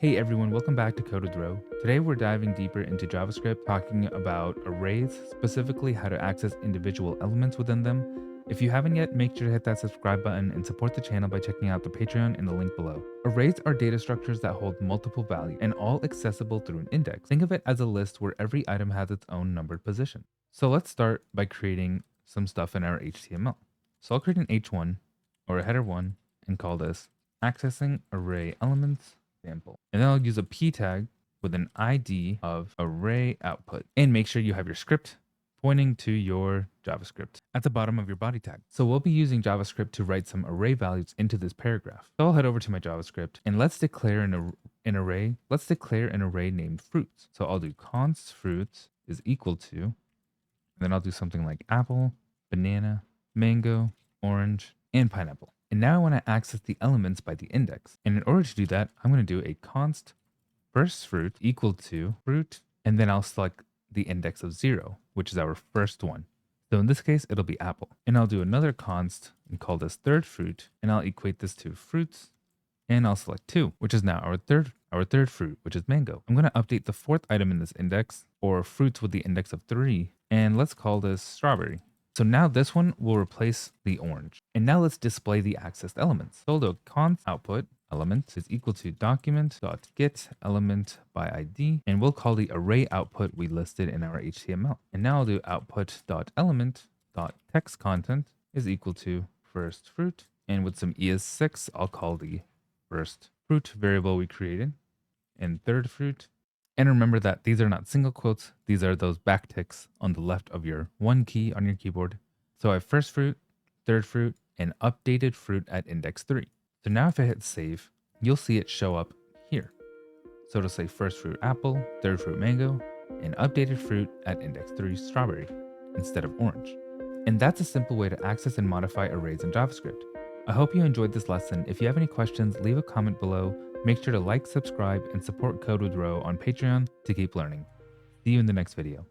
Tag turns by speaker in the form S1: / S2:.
S1: Hey everyone, welcome back to Code with Ro. Today we're diving deeper into JavaScript, talking about arrays, specifically how to access individual elements within them. If you haven't yet, make sure to hit that subscribe button and support the channel by checking out the Patreon in the link below. Arrays are data structures that hold multiple values and all accessible through an index. Think of it as a list where every item has its own numbered position. So let's start by creating some stuff in our HTML. So I'll create an H1 or a header 1 and call this accessing array elements example. And then I'll use a p tag with an ID of array output, and make sure you have your script pointing to your JavaScript at the bottom of your body tag. So we'll be using JavaScript to write some array values into this paragraph. So I'll head over to my JavaScript and let's declare an array. Let's declare an array named fruits. So I'll do const fruits is equal to, and then I'll do something like apple, banana, mango, orange, and pineapple. And now I want to access the elements by the index. And in order to do that, I'm going to do a const first fruit equal to fruit, and then I'll select the index of 0, which is our first one. So in this case, it'll be apple. And I'll do another const and call this third fruit, and I'll equate this to fruits, and I'll select 2, which is now our third fruit, which is mango. I'm going to update the fourth item in this index, or fruits with the index of 3, and let's call this strawberry. So now this one will replace the orange. And now let's display the accessed elements. So the const output element is equal to document.get element by ID, and we'll call the array output we listed in our HTML. And now I'll do output.element.text content is equal to first fruit, and with some ES6, I'll call the first fruit variable we created, and third fruit. And remember that these are not single quotes, these are those backticks on the left of your one key on your keyboard. So I have first fruit, third fruit, and updated fruit at index 3. So now if I hit save, you'll see it show up here. So it'll say first fruit apple, third fruit mango, and updated fruit at index 3 strawberry instead of orange. And that's a simple way to access and modify arrays in JavaScript. I hope you enjoyed this lesson. If you have any questions, leave a comment below. Make sure to like, subscribe, and support Code with Ro on Patreon to keep learning. See you in the next video.